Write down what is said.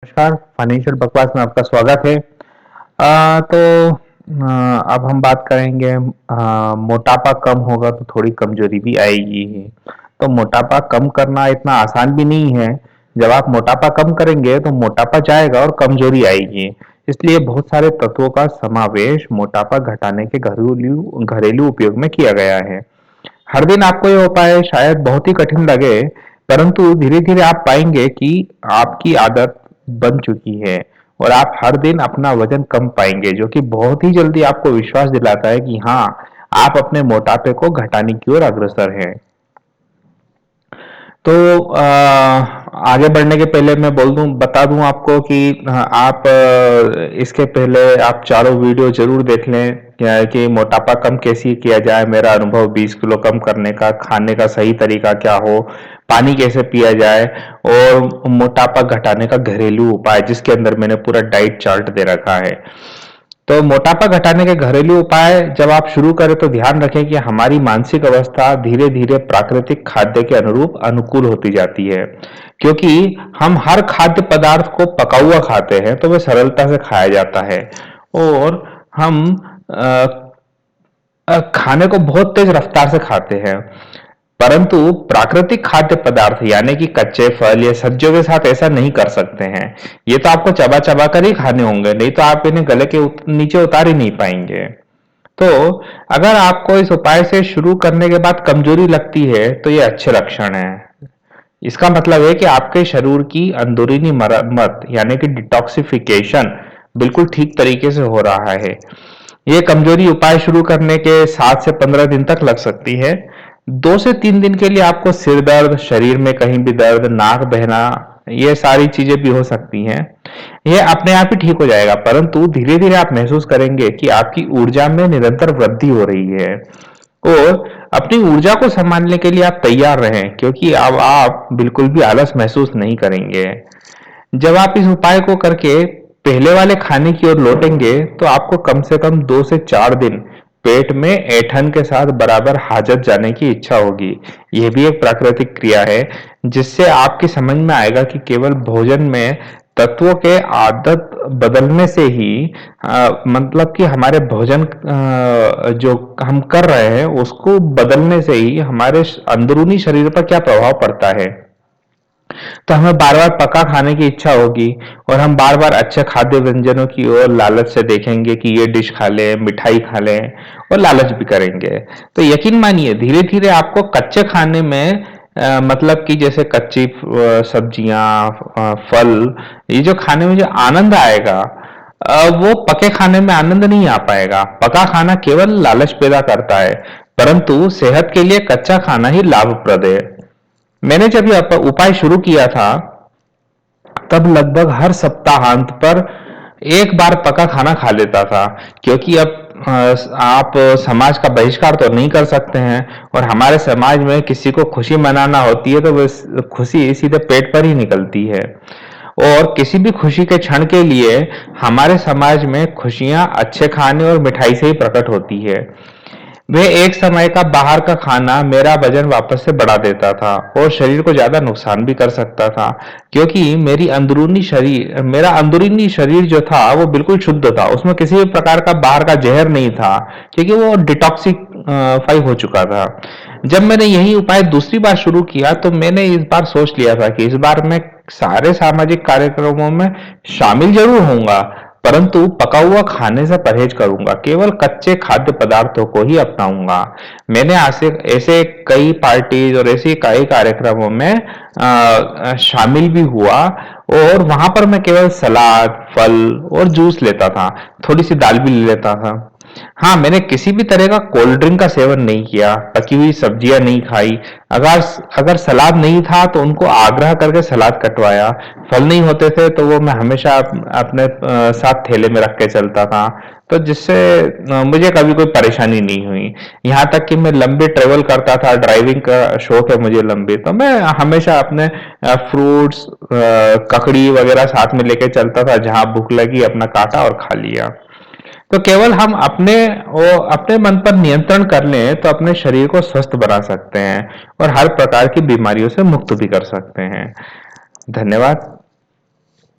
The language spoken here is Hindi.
नमस्कार, फाइनेंशियल बकवास में आपका स्वागत है। अब हम बात करेंगे मोटापा कम होगा तो थोड़ी कमजोरी भी आएगी ही। तो मोटापा कम करना इतना आसान भी नहीं है। जब आप मोटापा कम करेंगे तो मोटापा जाएगा और कमजोरी आएगी। इसलिए बहुत सारे तत्वों का समावेश मोटापा घटाने के घरेलू घरेलू उपयोग में किया गया है। हर दिन आपको ये उपाय शायद बहुत ही कठिन लगे, परंतु धीरे-धीरे आप पाएंगे कि आपकी आदत बन चुकी है और आप हर दिन अपना वजन कम पाएंगे, जो कि बहुत ही जल्दी आपको विश्वास दिलाता है कि हाँ, आप अपने मोटापे को घटाने की ओर अग्रसर हैं। तो आगे बढ़ने के पहले मैं बता दूं आपको कि आप इसके पहले आप चारों वीडियो जरूर देख लें कि मोटापा कम कैसे किया जाए, मेरा अनुभव 20 किलो कम करने का, खाने का सही तरीका क्या हो, पानी कैसे पिया जाए और मोटापा घटाने का घरेलू उपाय, जिसके अंदर मैंने पूरा डाइट चार्ट दे रखा है। तो मोटापा घटाने के घरेलू उपाय जब आप शुरू करें तो ध्यान रखें कि हमारी मानसिक अवस्था धीरे धीरे प्राकृतिक खाद्य के अनुरूप अनुकूल होती जाती है। क्योंकि हम हर खाद्य पदार्थ को पका हुआ खाते हैं तो वह सरलता से खाया जाता है और हम खाने को बहुत तेज रफ्तार से खाते हैं। परंतु प्राकृतिक खाद्य पदार्थ यानी कि कच्चे फल या सब्जियों के साथ ऐसा नहीं कर सकते हैं। ये तो आपको चबा चबा कर ही खाने होंगे, नहीं तो आप इन्हें गले के नीचे उतार ही नहीं पाएंगे। तो अगर आपको इस उपाय से शुरू करने के बाद कमजोरी लगती है तो ये अच्छे लक्षण है। इसका मतलब है कि आपके शरीर की अंदरूनी मरम्मत यानी कि डिटॉक्सिफिकेशन बिल्कुल ठीक तरीके से हो रहा है। ये कमजोरी उपाय शुरू करने के 7 से 15 दिन तक लग सकती है। 2 से 3 दिन के लिए आपको सिर दर्द, शरीर में कहीं भी दर्द, नाक बहना, ये सारी चीजें भी हो सकती हैं। यह अपने आप ही ठीक हो जाएगा, परंतु धीरे धीरे आप महसूस करेंगे कि आपकी ऊर्जा में निरंतर वृद्धि हो रही है और अपनी ऊर्जा को संभालने के लिए आप तैयार रहें, क्योंकि अब आप बिल्कुल भी आलस महसूस नहीं करेंगे। जब आप इस उपाय को करके पहले वाले खाने की ओर लौटेंगे तो आपको कम से कम 2 से 4 दिन पेट में ऐंठन के साथ बराबर हाजत जाने की इच्छा होगी। यह भी एक प्राकृतिक क्रिया है जिससे आपकी समझ में आएगा कि केवल भोजन में तत्वों के आदत बदलने से ही मतलब कि हमारे भोजन जो हम कर रहे हैं उसको बदलने से ही हमारे अंदरूनी शरीर पर क्या प्रभाव पड़ता है। तो हमें बार बार पका खाने की इच्छा होगी और हम बार बार अच्छे खाद्य व्यंजनों की ओर लालच से देखेंगे कि ये डिश खा लें, मिठाई खा लें और लालच भी करेंगे। तो यकीन मानिए धीरे धीरे आपको कच्चे खाने में मतलब कि जैसे कच्ची सब्जियां, फल, ये जो खाने में जो आनंद आएगा वो पके खाने में आनंद नहीं आ पाएगा। पका खाना केवल लालच पैदा करता है, परंतु सेहत के लिए कच्चा खाना ही लाभप्रद है। मैंने जब यह उपाय शुरू किया था तब लगभग हर सप्ताहांत पर एक बार पका खाना खा लेता था, क्योंकि अब आप समाज का बहिष्कार तो नहीं कर सकते हैं और हमारे समाज में किसी को खुशी मनाना होती है तो वह खुशी सीधे पेट पर ही निकलती है और किसी भी खुशी के क्षण के लिए हमारे समाज में खुशियां अच्छे खाने और मिठाई से ही प्रकट होती है। वह एक समय का बाहर का खाना मेरा वजन वापस से बढ़ा देता था और शरीर को ज्यादा नुकसान भी कर सकता था, क्योंकि मेरा अंदरूनी शरीर जो था वो बिल्कुल शुद्ध था, उसमें किसी भी प्रकार का बाहर का जहर नहीं था, क्योंकि वो डिटॉक्सिफाई हो चुका था। जब मैंने यही उपाय दूसरी बार शुरू किया तो मैंने इस बार सोच लिया था कि इस बार मैं सारे सामाजिक कार्यक्रमों में शामिल जरूर होऊंगा, परंतु पका हुआ खाने से परहेज करूंगा, केवल कच्चे खाद्य पदार्थों को ही अपनाऊंगा। मैंने ऐसे कई पार्टीज और ऐसे कई कार्यक्रमों में शामिल भी हुआ और वहां पर मैं केवल सलाद, फल और जूस लेता था, थोड़ी सी दाल भी ले लेता था। हाँ, मैंने किसी भी तरह का कोल्ड ड्रिंक का सेवन नहीं किया, पकी हुई सब्जियां नहीं खाई। अगर अगर सलाद नहीं था तो उनको आग्रह करके सलाद कटवाया। फल नहीं होते थे तो वो मैं हमेशा अपने साथ थैले में रख के चलता था, तो जिससे मुझे कभी कोई परेशानी नहीं हुई। यहाँ तक कि मैं लंबे ट्रेवल करता था, ड्राइविंग का शौक है मुझे लंबे, तो मैं हमेशा अपने फ्रूट्स, ककड़ी वगैरह साथ में लेके चलता था, जहां भूख लगी अपना काटा और खा लिया। तो केवल हम अपने मन पर नियंत्रण कर लें तो अपने शरीर को स्वस्थ बना सकते हैं और हर प्रकार की बीमारियों से मुक्त भी कर सकते हैं। धन्यवाद।